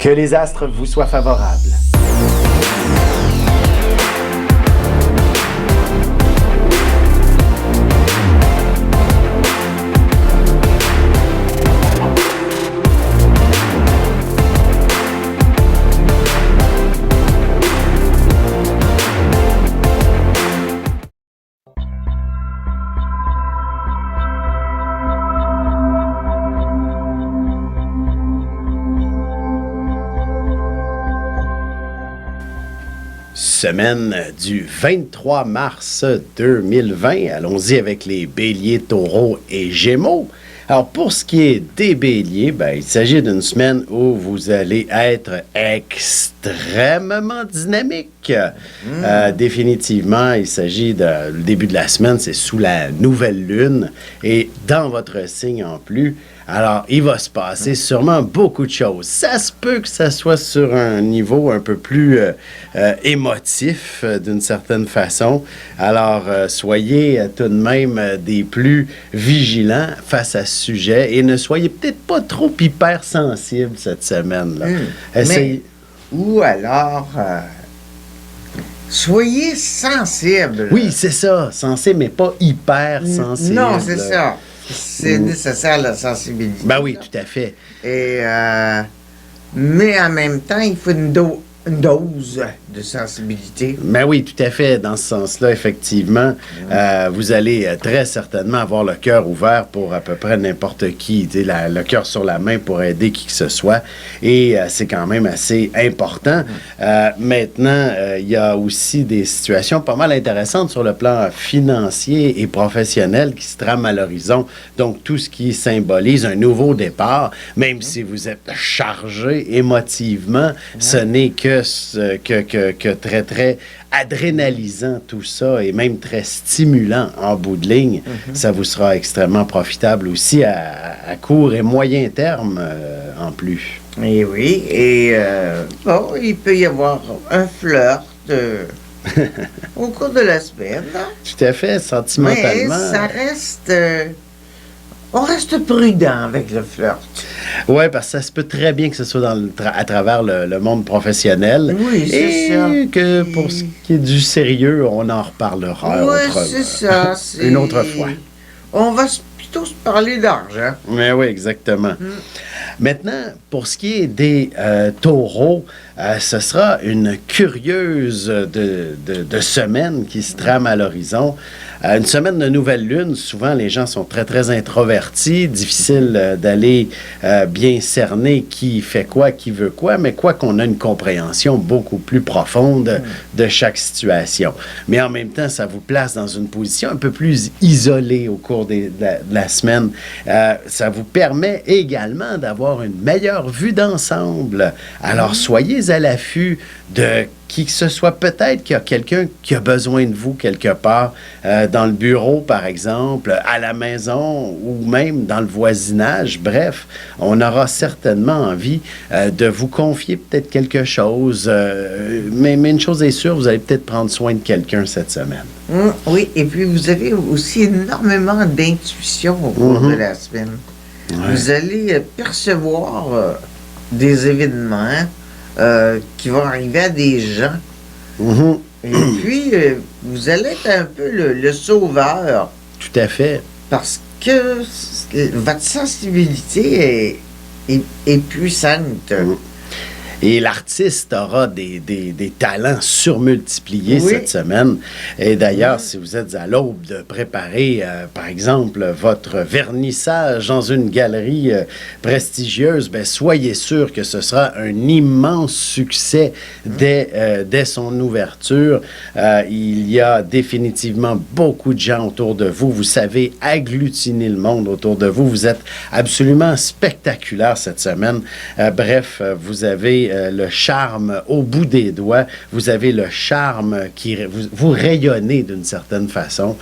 Que les astres vous soient favorables. Semaine du 23 mars 2020. Allons-y avec les béliers, taureaux et gémeaux. Alors, pour ce qui est des béliers, il s'agit d'une semaine où vous allez être extrêmement dynamique. Définitivement, il s'agit le début de la semaine, c'est sous la nouvelle lune et dans votre signe en plus. Alors, il va se passer sûrement beaucoup de choses. Ça se peut que ça soit sur un niveau un peu plus émotif, d'une certaine façon. Alors, soyez tout de même des plus vigilants face à ce sujet et ne soyez peut-être pas trop hypersensibles cette semaine-là. Ou alors, soyez sensibles. Oui, c'est ça. Sensible, mais pas hypersensible. Non, c'est ça. C'est nécessaire, la sensibilité. Ben oui, tout à fait. Et, mais en même temps, il faut une dose de sensibilité. Ben oui, tout à fait. Dans ce sens-là, effectivement, vous allez très certainement avoir le cœur ouvert pour à peu près n'importe qui. Le cœur sur la main pour aider qui que ce soit. Et c'est quand même assez important. Maintenant, il y a aussi des situations pas mal intéressantes sur le plan financier et professionnel qui se trament à l'horizon. Donc, tout ce qui symbolise un nouveau départ, même si vous êtes chargé émotivement, ce n'est que très, très adrénalisant tout ça et même très stimulant en bout de ligne. Ça vous sera extrêmement profitable aussi à court et moyen terme en plus. Et oui, il peut y avoir un flirt au cours de la semaine. Tout à fait, sentimentalement. Mais ça reste... on reste prudent avec le flirt. Oui, parce que ça se peut très bien que ce soit à travers le monde professionnel. Oui, c'est ça. Et que pour ce qui est du sérieux, on en reparlera c'est ça. Une autre fois. On va plutôt se parler d'argent. Oui, exactement. Maintenant, pour ce qui est des taureaux, ce sera une curieuse de semaine qui se trame à l'horizon. Une semaine de nouvelle lune, souvent les gens sont très, très introvertis, difficile d'aller bien cerner qui fait quoi, qui veut quoi, mais quoi qu'on a une compréhension beaucoup plus profonde de chaque situation. Mais en même temps, ça vous place dans une position un peu plus isolée au cours de la semaine. Ça vous permet également d'avoir une meilleure vue d'ensemble. Alors, soyez à l'affût de qui que ce soit. Peut-être qu'il y a quelqu'un qui a besoin de vous quelque part, dans le bureau, par exemple, à la maison ou même dans le voisinage. Bref, on aura certainement envie de vous confier peut-être quelque chose. Mais une chose est sûre, vous allez peut-être prendre soin de quelqu'un cette semaine. Oui, et puis vous avez aussi énormément d'intuition au cours de la semaine. Ouais. Vous allez percevoir des événements qui vont arriver à des gens. Et puis, vous allez être un peu le sauveur. Tout à fait. Parce que votre sensibilité est puissante. Et l'artiste aura des talents surmultipliés cette semaine. Et d'ailleurs, si vous êtes à l'aube de préparer, par exemple, votre vernissage dans une galerie prestigieuse, soyez sûr que ce sera un immense succès dès son ouverture. Il y a définitivement beaucoup de gens autour de vous. Vous savez agglutiner le monde autour de vous. Vous êtes absolument spectaculaire cette semaine. Bref, vous avez le charme au bout des doigts. Vous avez le charme qui... Vous rayonnez d'une certaine façon.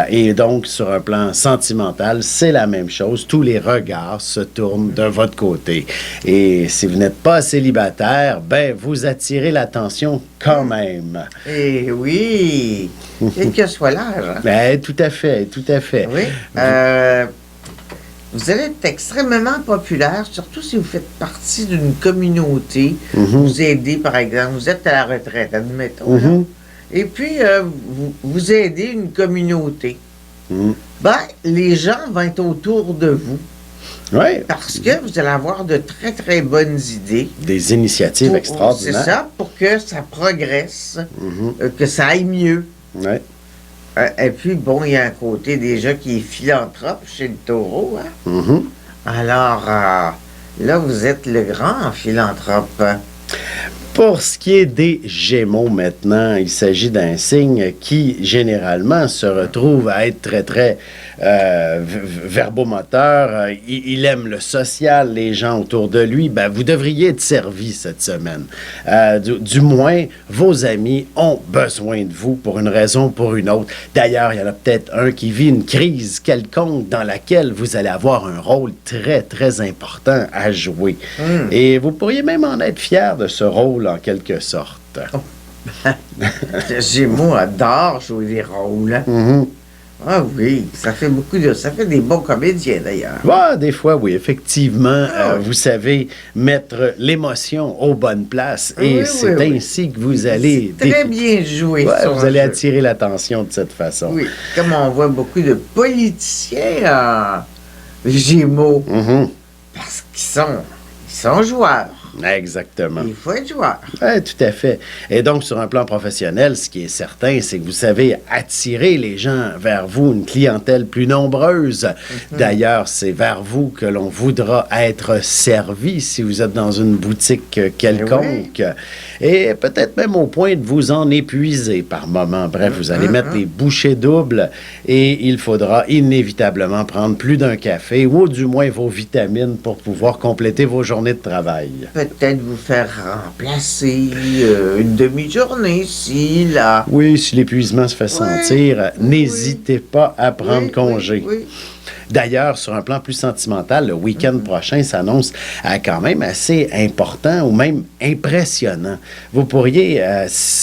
Et donc, sur un plan sentimental, c'est la même chose. Tous les regards se tournent de votre côté. Et si vous n'êtes pas célibataire, vous attirez l'attention quand même. Eh oui! Quel que soit l'âge. Tout à fait, tout à fait. Oui. vous allez être extrêmement populaire, surtout si vous faites partie d'une communauté. Mhm. Vous aidez, par exemple, vous êtes à la retraite, admettons. Là. Mhm. Et puis, vous aidez une communauté. Mhm. Ben, les gens vont être autour de vous Oui, parce que vous allez avoir de très, très bonnes idées. des initiatives C'est extraordinaires. ça, pour que ça progresse, Mhm. que ça aille mieux. Ouais. Et puis, bon, il y a un côté déjà qui est philanthrope chez le taureau. Hein? Mhm. Alors, là, vous êtes le grand philanthrope. Pour ce qui est des Gémeaux maintenant, il s'agit d'un signe qui, généralement, se retrouve à être très, très verbomoteur. Il aime le social, les gens autour de lui. Ben, vous devriez être servi cette semaine. Du moins, vos amis ont besoin de vous pour une raison ou pour une autre. D'ailleurs, il y en a peut-être un qui vit une crise quelconque dans laquelle vous allez avoir un rôle très, très important à jouer. Et vous pourriez même en être fier de ce rôle en quelque sorte. Le Gémeaux adore jouer des rôles. Hein? Mhm. Ah oui, ça fait des bons comédiens d'ailleurs. Des fois, oui, effectivement, Ah oui. vous savez mettre l'émotion aux bonnes places et Oui, c'est oui, oui. ainsi que vous allez... C'est très bien joué. Ouais, sur vous un allez jeu. attirer l'attention de cette façon. Oui, comme on voit beaucoup de politiciens Gémeaux, Mhm. parce qu'ils sont joueurs. Exactement. Il faut être joueur. Oui, tout à fait. Et donc, sur un plan professionnel, ce qui est certain, c'est que vous savez attirer les gens vers vous, une clientèle plus nombreuse. D'ailleurs, c'est vers vous que l'on voudra être servi si vous êtes dans une boutique quelconque. Et peut-être même au point de vous en épuiser par moment. Bref, vous allez mettre des bouchées doubles et il faudra inévitablement prendre plus d'un café ou du moins vos vitamines pour pouvoir compléter vos journées de travail. Peut-être vous faire remplacer une demi-journée ici, là. Oui, si l'épuisement se fait sentir, n'hésitez pas à prendre Oui, congé. oui, oui. D'ailleurs, sur un plan plus sentimental, le week-end prochain s'annonce quand même assez important ou même impressionnant. Vous pourriez,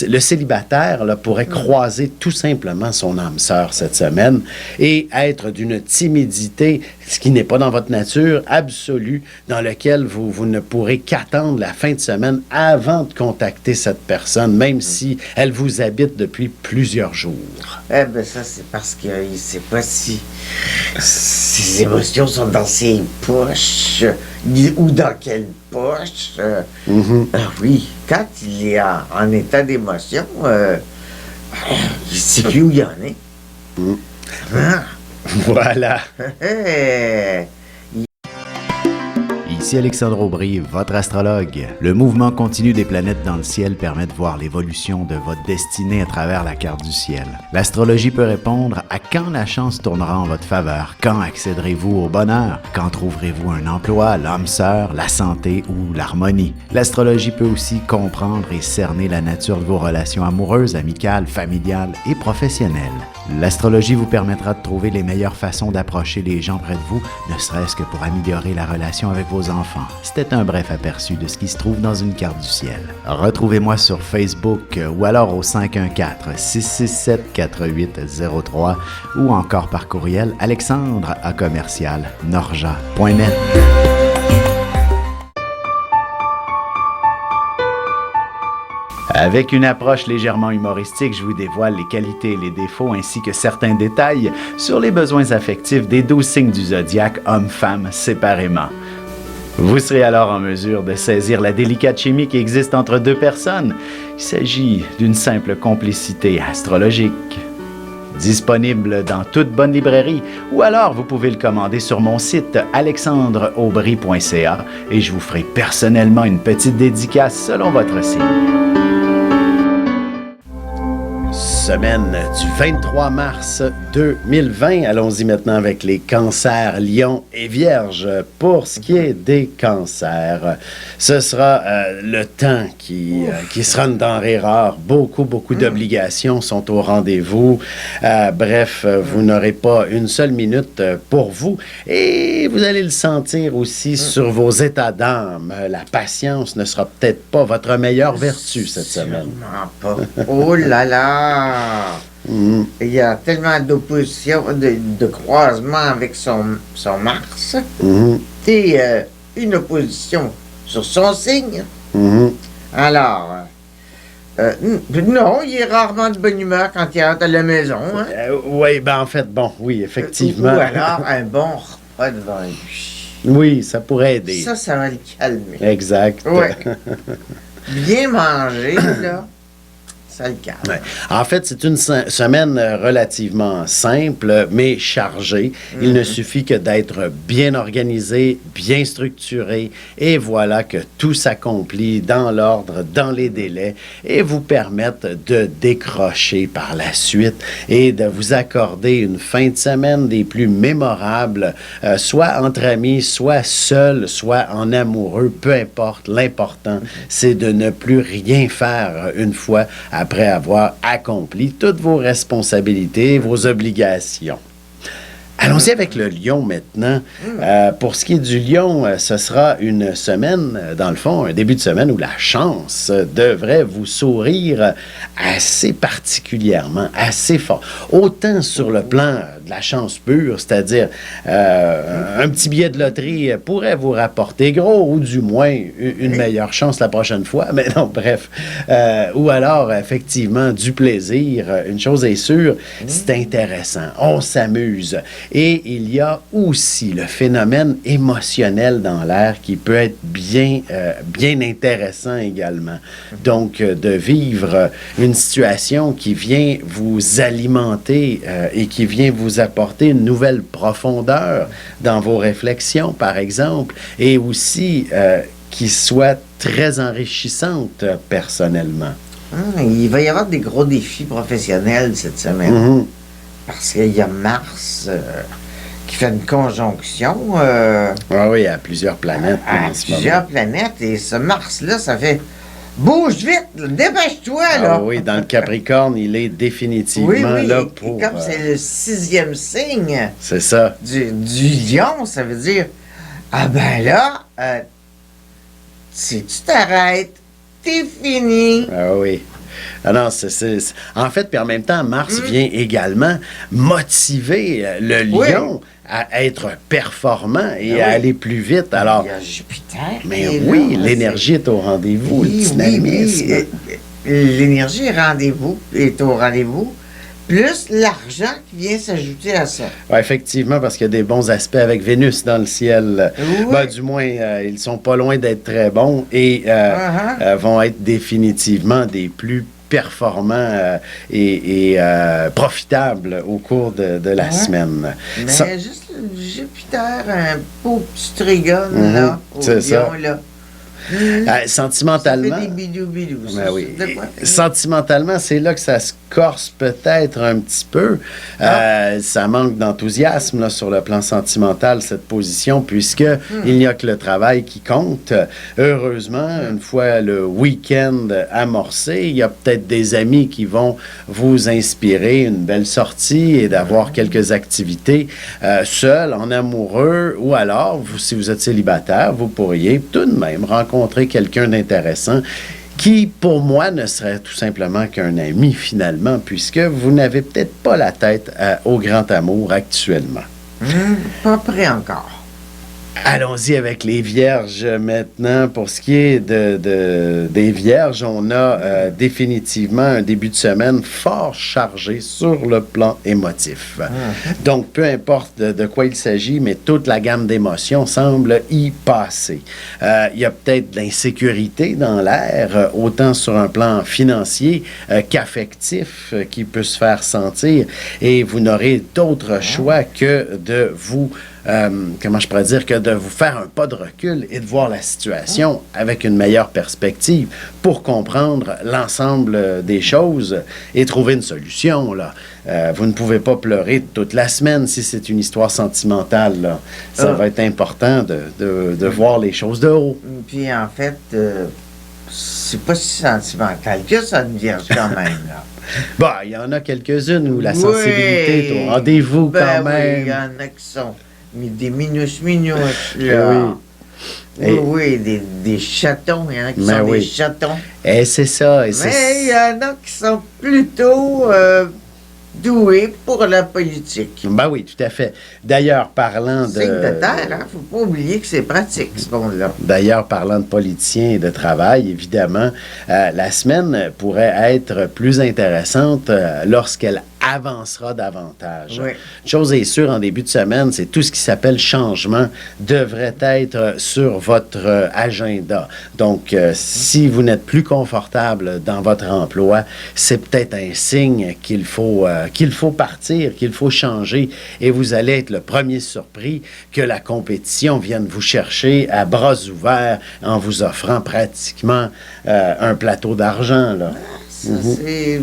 le célibataire là, pourrait croiser tout simplement son âme sœur cette semaine et être d'une timidité, ce qui n'est pas dans votre nature, absolue, dans lequel vous ne pourrez qu'attendre la fin de semaine avant de contacter cette personne, même si elle vous habite depuis plusieurs jours. Eh bien, ça, c'est parce qu'il ne sait pas si ses émotions sont dans ses poches ou dans quelle poche. Ah oui, quand il est en état d'émotion, il ne sait plus où il en est. Ah. Voilà. Eh, Ici Alexandre Aubry, votre astrologue. Le mouvement continu des planètes dans le ciel permet de voir l'évolution de votre destinée à travers la carte du ciel. L'astrologie peut répondre à quand la chance tournera en votre faveur, quand accéderez-vous au bonheur, quand trouverez-vous un emploi, l'âme sœur, la santé ou l'harmonie. L'astrologie peut aussi comprendre et cerner la nature de vos relations amoureuses, amicales, familiales et professionnelles. L'astrologie vous permettra de trouver les meilleures façons d'approcher les gens près de vous, ne serait-ce que pour améliorer la relation avec vos enfants. C'était un bref aperçu de ce qui se trouve dans une carte du ciel. Retrouvez-moi sur Facebook ou alors au 514-667-4803 ou encore par courriel alexandre@norja.net. Avec une approche légèrement humoristique, je vous dévoile les qualités et les défauts ainsi que certains détails sur les besoins affectifs des 12 signes du zodiaque, hommes-femmes, séparément. Vous serez alors en mesure de saisir la délicate chimie qui existe entre deux personnes. Il s'agit d'une simple complicité astrologique. Disponible dans toute bonne librairie ou alors vous pouvez le commander sur mon site alexandreaubry.ca et je vous ferai personnellement une petite dédicace selon votre signe. Semaine du 23 mars 2020. Allons-y maintenant avec les cancers, lions et vierges. Pour ce qui est des cancers, ce sera le temps qui sera une denrée rare. Beaucoup d'obligations sont au rendez-vous. Bref, vous n'aurez pas une seule minute pour vous et vous allez le sentir aussi sur vos états d'âme. La patience ne sera peut-être pas votre meilleure vertu cette semaine. sûrement pas. Oh là là! Mhm. Il y a tellement d'opposition, de croisement avec son Mars, Mhm. et une opposition sur son signe. Mhm. Alors, non, il est rarement de bonne humeur quand il rentre à la maison. Hein? Oui, ben en fait, bon, oui, effectivement. Ou alors un bon repas devant lui. Oui, ça pourrait aider. Ça va le calmer. Exact. Ouais. Bien manger, là, ça le calme. Ouais. En fait, c'est une semaine relativement simple, mais chargée. Il ne suffit que d'être bien organisé, bien structuré, et voilà que tout s'accomplit dans l'ordre, dans les délais, et vous permettre de décrocher par la suite et de vous accorder une fin de semaine des plus mémorables, soit entre amis, soit seul, soit en amoureux, peu importe. L'important, c'est de ne plus rien faire une fois après avoir accompli toutes vos responsabilités, vos obligations. Allons-y avec le lion maintenant. Pour ce qui est du lion, ce sera une semaine, dans le fond, un début de semaine où la chance devrait vous sourire assez particulièrement, assez fort. Autant sur le plan de la chance pure, c'est-à-dire un petit billet de loterie pourrait vous rapporter gros, ou du moins une meilleure chance la prochaine fois, mais non, bref. Ou alors, effectivement, du plaisir. Une chose est sûre, c'est intéressant. On s'amuse. Et il y a aussi le phénomène émotionnel dans l'air qui peut être bien intéressant également. Donc, de vivre une situation qui vient vous alimenter et qui vient vous apporter une nouvelle profondeur dans vos réflexions, par exemple, et aussi qui soit très enrichissante personnellement. Il va y avoir des gros défis professionnels cette semaine. Mhm. Parce qu'il y a Mars qui fait une conjonction Ah oui, à plusieurs planètes à en ce plusieurs moment. planètes. Et ce Mars-là, ça fait bouge vite, là, dépêche-toi, là. Ah oui, dans le Capricorne, il est définitivement oui, là et pour... comme c'est le 6e signe c'est ça. du lion, ça veut dire ah ben là, si tu t'arrêtes, t'es fini. Ah oui. Ah non, en fait, puis en même temps, Mars vient également motiver le lion à être performant et à aller plus vite. Alors, Il y a Jupiter. mais qui est oui, là, l'énergie est au rendez-vous, le dynamisme. L'énergie est au rendez-vous, plus l'argent qui vient s'ajouter à ça. Ouais, effectivement, parce qu'il y a des bons aspects avec Vénus dans le ciel. Oui. Ben, du moins, ils sont pas loin d'être très bons et vont être définitivement des plus performants et profitables au cours de la semaine. Mais juste Jupiter, un beau petit trigone, là, au c'est ça. lion, là. Sentimentalement... Ça fait des bidou-bidou. Ben oui. C'est de quoi? Sentimentalement, c'est là que ça se corse peut-être un petit peu. Ça manque d'enthousiasme là, sur le plan sentimental, cette position, puisque il n'y a que le travail qui compte. Heureusement, une fois le week-end amorcé, il y a peut-être des amis qui vont vous inspirer une belle sortie et d'avoir quelques activités seul, en amoureux, ou alors, si vous êtes célibataire, vous pourriez tout de même rencontrer quelqu'un d'intéressant qui, pour moi, ne serait tout simplement qu'un ami, finalement, puisque vous n'avez peut-être pas la tête au grand amour actuellement. Pas prêt encore. Allons-y avec les Vierges maintenant. Pour ce qui est des Vierges, on a définitivement un début de semaine fort chargé sur le plan émotif. Donc, peu importe de quoi il s'agit, mais toute la gamme d'émotions semble y passer. Il y a peut-être de l'insécurité dans l'air, autant sur un plan financier qu'affectif, qui peut se faire sentir, et vous n'aurez d'autre choix que de vous... comment je pourrais dire, que de vous faire un pas de recul et de voir la situation avec une meilleure perspective pour comprendre l'ensemble des choses et trouver une solution, là. Vous ne pouvez pas pleurer toute la semaine si c'est une histoire sentimentale, là. Ça va être important de voir les choses de haut. Puis en fait, c'est pas si sentimental que ça, une vierge quand même, là. Bah, il y en a quelques-unes où la sensibilité est au rendez-vous quand même. Oui, il y en a qui sont des minus, là. Oui, des chatons, il y en a qui sont des chatons. Et c'est ça. Mais il y en a qui sont plutôt doué pour la politique. Ben oui, tout à fait. D'ailleurs, parlant Signe de de... terre, hein? Faut pas oublier que c'est pratique, ce monde-là. D'ailleurs, parlant de politiciens et de travail, évidemment, la semaine pourrait être plus intéressante lorsqu'elle avancera davantage. Oui. Une chose est sûre, en début de semaine, c'est tout ce qui s'appelle changement devrait être sur votre agenda. Donc, si vous n'êtes plus confortable dans votre emploi, c'est peut-être un signe qu'il faut partir, qu'il faut changer, et vous allez être le premier surpris que la compétition vienne vous chercher à bras ouverts en vous offrant pratiquement un plateau d'argent, là. Ça, c'est...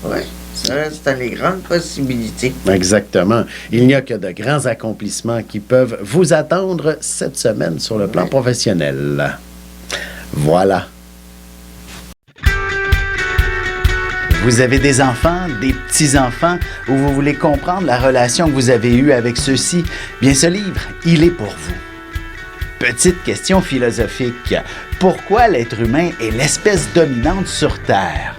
Ouais. Ça reste dans les grandes possibilités. Exactement. Il n'y a que de grands accomplissements qui peuvent vous attendre cette semaine sur le plan professionnel. Voilà. Vous avez des enfants, des petits-enfants, ou vous voulez comprendre la relation que vous avez eue avec ceux-ci? Bien, ce livre, il est pour vous. Petite question philosophique. Pourquoi l'être humain est l'espèce dominante sur Terre?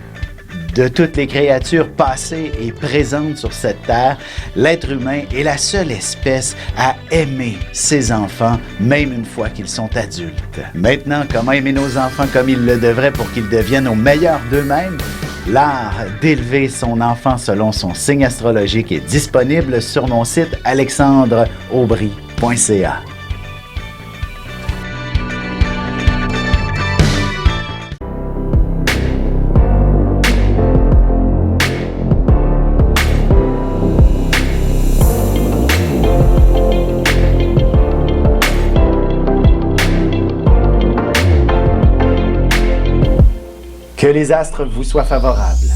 De toutes les créatures passées et présentes sur cette terre, l'être humain est la seule espèce à aimer ses enfants, même une fois qu'ils sont adultes. Maintenant, comment aimer nos enfants comme ils le devraient pour qu'ils deviennent au meilleur d'eux-mêmes? L'art d'élever son enfant selon son signe astrologique est disponible sur mon site alexandreaubry.ca. Que les astres vous soient favorables.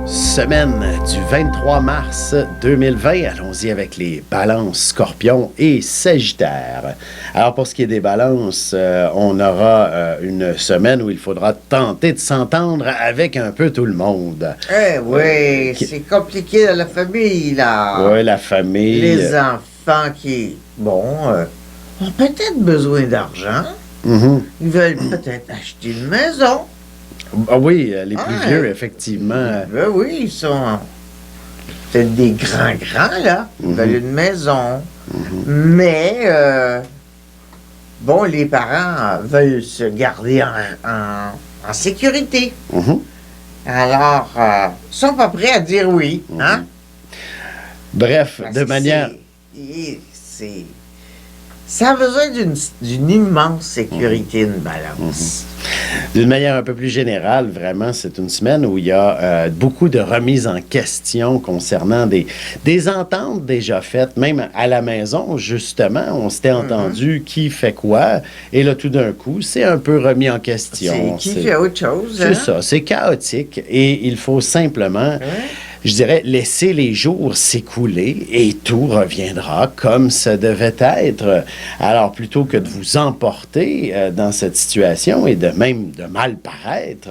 Semaine du 23 mars 2020. Allons-y avec les balances, scorpions et sagittaires. Alors, pour ce qui est des balances, on aura une semaine où il faudra tenter de s'entendre avec un peu tout le monde. Eh oui, c'est compliqué dans la famille, là. Oui, la famille. Les enfants qui, ont peut-être besoin d'argent. Mhm. Ils veulent peut-être acheter une maison. Ah oui, les plus vieux, effectivement. Ben oui, ils sont peut-être des grands, là. Ils veulent une maison. Mais, les parents veulent se garder en sécurité. Mhm. Alors, ils sont pas prêts à dire oui, hein? Bref, Parce de que manière... Ça a besoin d'une immense sécurité, une balance. D'une manière un peu plus générale, vraiment, c'est une semaine où il y a beaucoup de remises en question concernant des ententes déjà faites, même à la maison, justement. On s'était entendu qui fait quoi, et là, tout d'un coup, c'est un peu remis en question. C'est qui fait autre chose, hein? C'est ça, c'est chaotique, et il faut simplement... Je dirais, laisser les jours s'écouler et tout reviendra comme ça devait être. Alors, plutôt que de vous emporter dans cette situation et de même de mal paraître,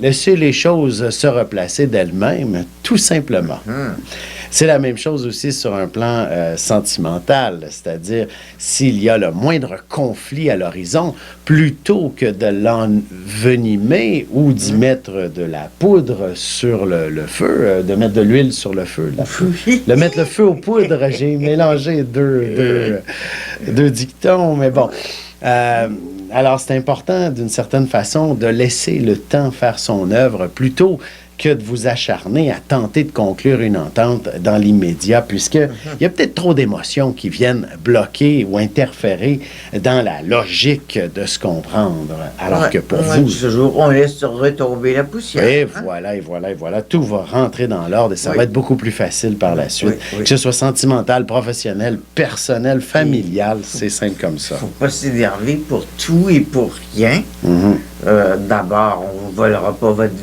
laissez les choses se replacer d'elles-mêmes, tout simplement. C'est la même chose aussi sur un plan sentimental, c'est-à-dire s'il y a le moindre conflit à l'horizon, plutôt que de l'envenimer ou d'y mettre de la poudre sur le feu, de mettre de l'huile sur le feu, de mettre le feu aux poudres, j'ai mélangé deux dictons, mais bon. Alors, c'est important, d'une certaine façon, de laisser le temps faire son œuvre plutôt que de vous acharner à tenter de conclure une entente dans l'immédiat, puisqu'il y a peut-être trop d'émotions qui viennent bloquer ou interférer dans la logique de se comprendre. Alors que pour vous... Toujours, on laisse retomber la poussière. Et voilà, tout va rentrer dans l'ordre et ça va être beaucoup plus facile par la suite. Que ce soit sentimental, professionnel, personnel, familial, c'est simple comme ça. Faut pas s'énerver pour tout et pour rien. D'abord, on ne vous volera pas votre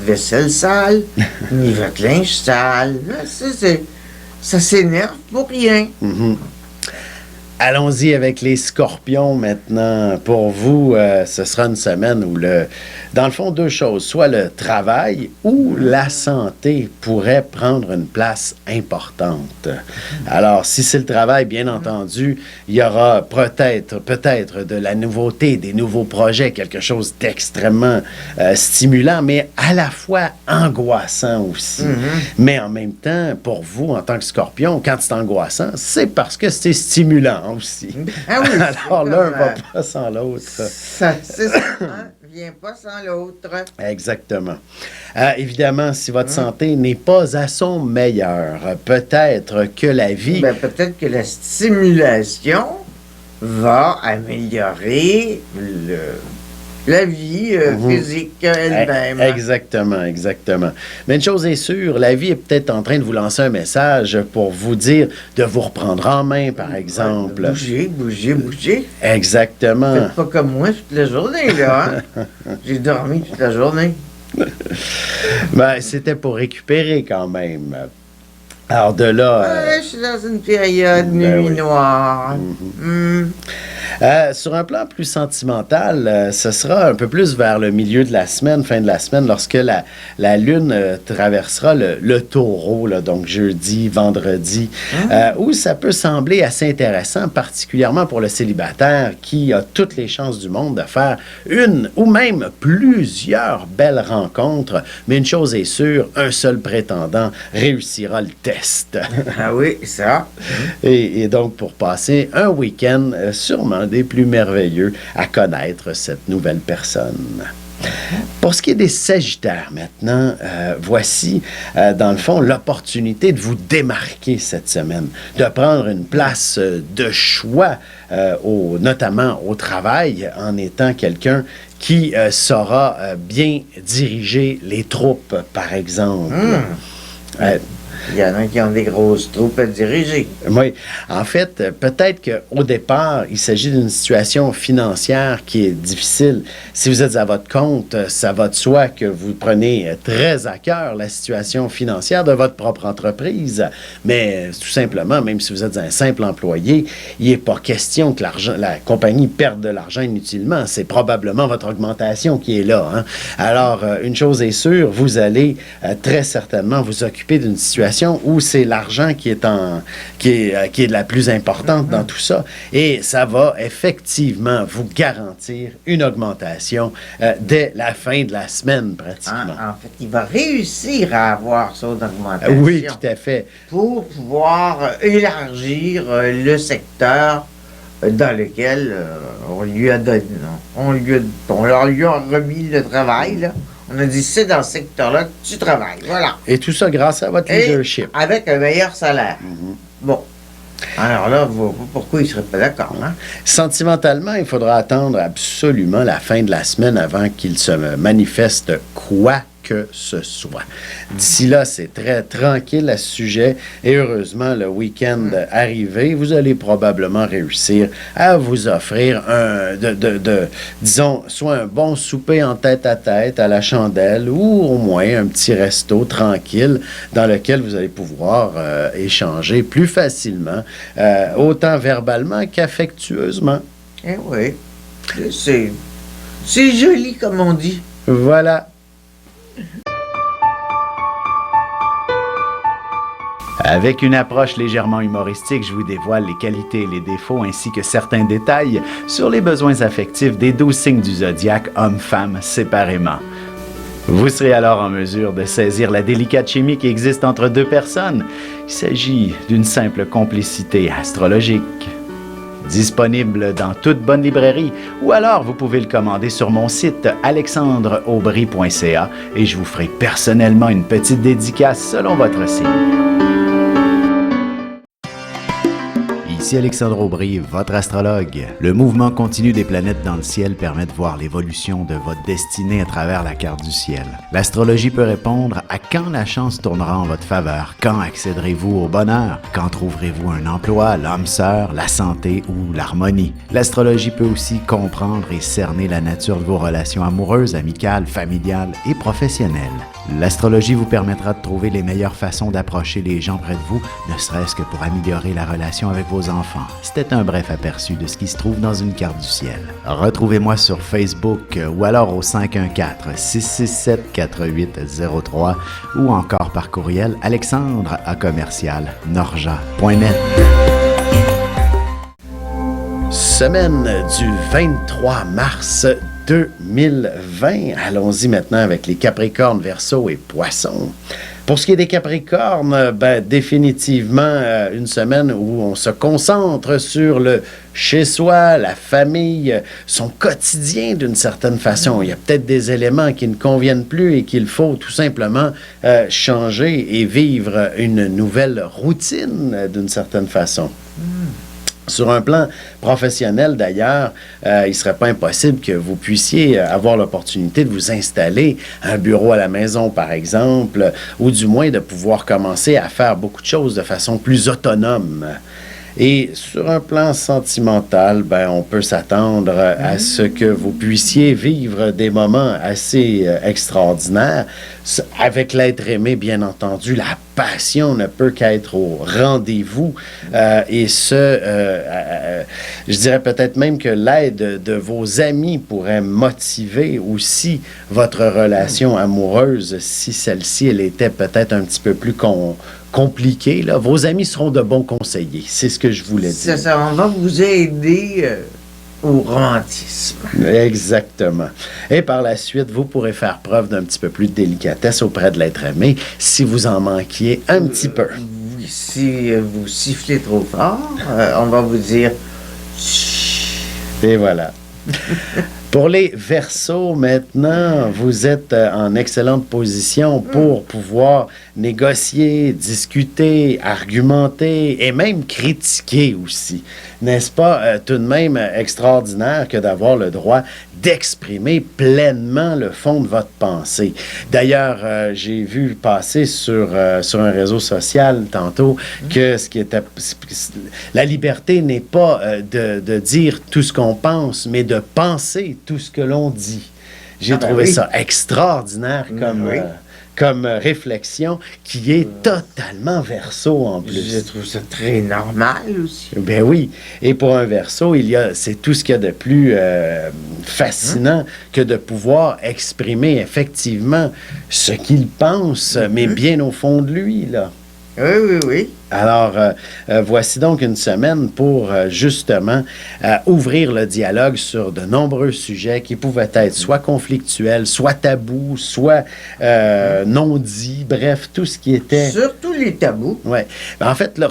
vaisselle sale, ni votre linge sale. Ça s'énerve pour rien. Allons-y avec les scorpions maintenant. Pour vous, ce sera une semaine où, dans le fond, deux choses. Soit le travail ou la santé pourrait prendre une place importante. Alors, si c'est le travail, bien entendu, il y aura peut-être de la nouveauté, des nouveaux projets, quelque chose d'extrêmement stimulant, mais à la fois angoissant aussi. Mais en même temps, pour vous, en tant que scorpion, quand c'est angoissant, c'est parce que c'est stimulant aussi. Ah oui, Alors l'un va pas sans l'autre. Ça, c'est ça, hein? Vient pas sans l'autre. Exactement. Évidemment, si votre santé n'est pas à son meilleur, peut-être que la vie... Ben, peut-être que la stimulation va améliorer la vie physique elle-même. Exactement. Mais une chose est sûre, la vie est peut-être en train de vous lancer un message pour vous dire de vous reprendre en main, par exemple. Bouger. Exactement. Faites pas comme moi toute la journée, là. Hein? J'ai dormi toute la journée. Ben, c'était pour récupérer quand même. Alors de là... Je suis dans une période nuit noire. Sur un plan plus sentimental, ce sera un peu plus vers le milieu de la semaine, fin de la semaine, lorsque la Lune traversera le taureau, là, donc jeudi, vendredi, où ça peut sembler assez intéressant, particulièrement pour le célibataire qui a toutes les chances du monde de faire une ou même plusieurs belles rencontres. Mais une chose est sûre, un seul prétendant réussira le test. Ah oui, ça. Et donc, pour passer un week-end sûrement des plus merveilleux à connaître cette nouvelle personne. Pour ce qui est des Sagittaires maintenant, voici, dans le fond, l'opportunité de vous démarquer cette semaine, de prendre une place de choix, notamment au travail, en étant quelqu'un qui saura bien diriger les troupes, par exemple. Il y en a qui ont des grosses troupes à diriger. Oui. En fait, peut-être qu'au départ, il s'agit d'une situation financière qui est difficile. Si vous êtes à votre compte, ça va de soi que vous prenez très à cœur la situation financière de votre propre entreprise. Mais tout simplement, même si vous êtes un simple employé, il n'est pas question que la compagnie perde de l'argent inutilement. C'est probablement votre augmentation qui est là. Hein? Alors, une chose est sûre, vous allez très certainement vous occuper d'une situation où c'est l'argent qui est la plus importante dans tout ça. Et ça va effectivement vous garantir une augmentation dès la fin de la semaine, pratiquement. En fait, il va réussir à avoir son augmentation. Oui, tout à fait. Pour pouvoir élargir le secteur dans lequel on lui a donné. On leur lui a remis le travail, là. On a dit, c'est dans ce secteur-là que tu travailles. Voilà. Et tout ça grâce à votre leadership. Avec un meilleur salaire. Bon. Alors là, pourquoi il ne serait pas d'accord, hein? Sentimentalement, il faudra attendre absolument la fin de la semaine avant qu'il se manifeste quoi que ce soit. D'ici là, c'est très tranquille à ce sujet et heureusement, le week-end arrivé, vous allez probablement réussir à vous offrir disons, soit un bon souper en tête-à-tête à la chandelle ou au moins un petit resto tranquille dans lequel vous allez pouvoir échanger plus facilement, autant verbalement qu'affectueusement. Eh oui. C'est joli, comme on dit. Voilà. Avec une approche légèrement humoristique, je vous dévoile les qualités et les défauts ainsi que certains détails sur les besoins affectifs des 12 signes du zodiaque, hommes-femmes, séparément. Vous serez alors en mesure de saisir la délicate chimie qui existe entre deux personnes. Il s'agit d'une simple complicité astrologique. Disponible dans toute bonne librairie ou alors vous pouvez le commander sur mon site alexandreaubry.ca et je vous ferai personnellement une petite dédicace selon votre signe. Ici Alexandre Aubry, votre astrologue. Le mouvement continu des planètes dans le ciel permet de voir l'évolution de votre destinée à travers la carte du ciel. L'astrologie peut répondre à quand la chance tournera en votre faveur, quand accéderez-vous au bonheur, quand trouverez-vous un emploi, l'âme sœur, la santé ou l'harmonie. L'astrologie peut aussi comprendre et cerner la nature de vos relations amoureuses, amicales, familiales et professionnelles. L'astrologie vous permettra de trouver les meilleures façons d'approcher les gens près de vous, ne serait-ce que pour améliorer la relation avec vos enfants. C'était un bref aperçu de ce qui se trouve dans une carte du ciel. Retrouvez-moi sur Facebook ou alors au 514-667-4803 ou encore par courriel alexandre@norja.net. Semaine du 23 mars 2020. Allons-y maintenant avec les Capricornes, Verseaux et Poissons. Pour ce qui est des Capricornes, définitivement une semaine où on se concentre sur le chez-soi, la famille, son quotidien d'une certaine façon. Il y a peut-être des éléments qui ne conviennent plus et qu'il faut tout simplement changer et vivre une nouvelle routine d'une certaine façon. Sur un plan professionnel, d'ailleurs, il ne serait pas impossible que vous puissiez avoir l'opportunité de vous installer un bureau à la maison, par exemple, ou du moins de pouvoir commencer à faire beaucoup de choses de façon plus autonome. Et sur un plan sentimental, on peut s'attendre à ce que vous puissiez vivre des moments assez extraordinaires. Avec l'être aimé, bien entendu, la passion ne peut qu'être au rendez-vous. Je dirais peut-être même que l'aide de vos amis pourrait motiver aussi votre relation amoureuse si celle-ci, elle était peut-être un petit peu plus compliqué, là. Vos amis seront de bons conseillers. C'est ce que je voulais dire. Ça, on va vous aider au romantisme. Exactement. Et par la suite, vous pourrez faire preuve d'un petit peu plus de délicatesse auprès de l'être aimé si vous en manquiez un petit peu. Si vous sifflez trop fort, on va vous dire... Et voilà. Pour les Verseaux, maintenant, vous êtes en excellente position pour pouvoir négocier, discuter, argumenter et même critiquer aussi. N'est-ce pas tout de même extraordinaire que d'avoir le droit d'exprimer pleinement le fond de votre pensée? D'ailleurs, j'ai vu passer sur un réseau social tantôt que la liberté n'est pas de dire tout ce qu'on pense, mais de penser tout ce que l'on dit. J'ai trouvé ça extraordinaire comme réflexion qui est totalement Verseau en plus. Je trouve ça très normal aussi. Ben oui. Et pour un Verseau, c'est tout ce qu'il y a de plus fascinant que de pouvoir exprimer effectivement ce qu'il pense, mais bien au fond de lui, là. Oui. Alors, voici donc une semaine pour justement ouvrir le dialogue sur de nombreux sujets qui pouvaient être soit conflictuels, soit tabous, soit non-dits, bref, tout ce qui était... Surtout les tabous. Oui. En fait,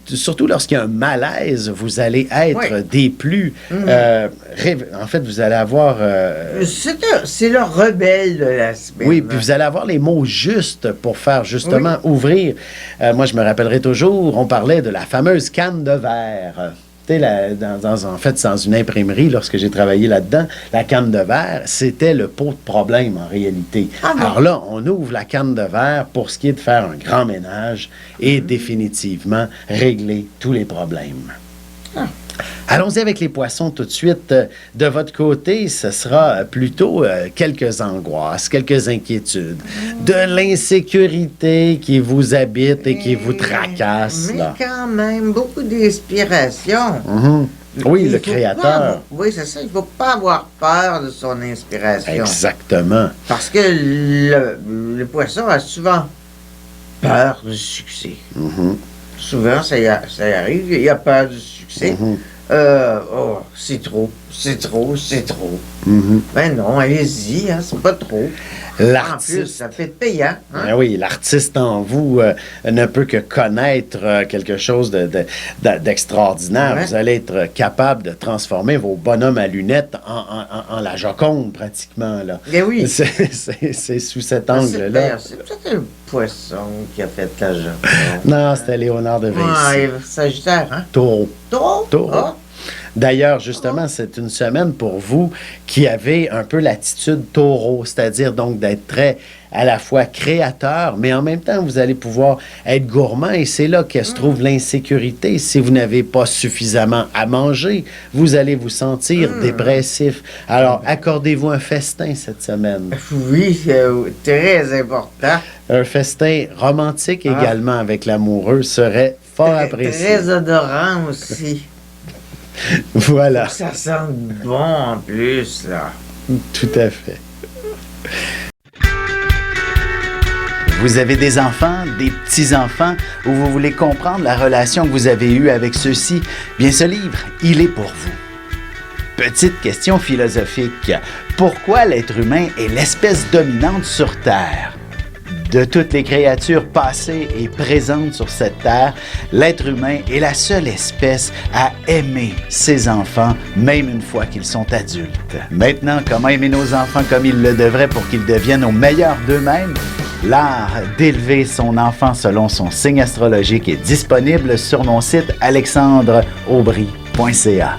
surtout lorsqu'il y a un malaise, vous allez être des plus... en fait, vous allez avoir... C'est le rebelle de la semaine. Oui, puis vous allez avoir les mots justes pour faire justement ouvrir. Moi, je me rappellerai toujours, on parlait de la fameuse canne de verre. Tu sais, en fait, dans une imprimerie, lorsque j'ai travaillé là-dedans, la canne de verre, c'était le pot de problème en réalité. Alors là, on ouvre la canne de verre pour ce qui est de faire un grand ménage et définitivement régler tous les problèmes. Allons-y avec les Poissons tout de suite. De votre côté, ce sera plutôt quelques angoisses, quelques inquiétudes, de l'insécurité qui vous habite et qui vous tracasse. Mais quand même, beaucoup d'inspiration. Oui, le créateur. Oui, c'est ça. Il ne faut pas avoir peur de son inspiration. Exactement. Parce que le Poisson a souvent peur du succès. Souvent, ça arrive, il a peur du succès. C'est trop. Ben non, allez-y, c'est pas trop. En plus, ça fait payant. Ben oui, l'artiste en vous ne peut que connaître quelque chose d'extraordinaire. Vous allez être capable de transformer vos bonhommes à lunettes en la Joconde, pratiquement. Là. Ben oui. C'est sous cet angle-là. C'est peut-être un Poisson qui a fait la Joconde. Non, c'était Léonard de Vinci. Sagittaire, hein? Taureau. Taureau? D'ailleurs, justement, c'est une semaine pour vous qui avez un peu l'attitude taureau, c'est-à-dire donc d'être très à la fois créateur, mais en même temps, vous allez pouvoir être gourmand et c'est là que se trouve l'insécurité. Si vous n'avez pas suffisamment à manger, vous allez vous sentir dépressif. Alors, accordez-vous un festin cette semaine. Oui, très important. Un festin romantique également avec l'amoureux serait fort apprécié. Très odorant aussi. Voilà, Ça sent bon en plus, là. tout à fait. Vous avez des enfants, des petits-enfants, ou vous voulez comprendre la relation que vous avez eue avec ceux-ci? Bien, ce livre, il est pour vous. Petite question philosophique. Pourquoi l'être humain est l'espèce dominante sur Terre? De toutes les créatures passées et présentes sur cette terre, l'être humain est la seule espèce à aimer ses enfants, même une fois qu'ils sont adultes. Maintenant, comment aimer nos enfants comme ils le devraient pour qu'ils deviennent au meilleur d'eux-mêmes? L'art d'élever son enfant selon son signe astrologique est disponible sur mon site alexandreaubry.ca.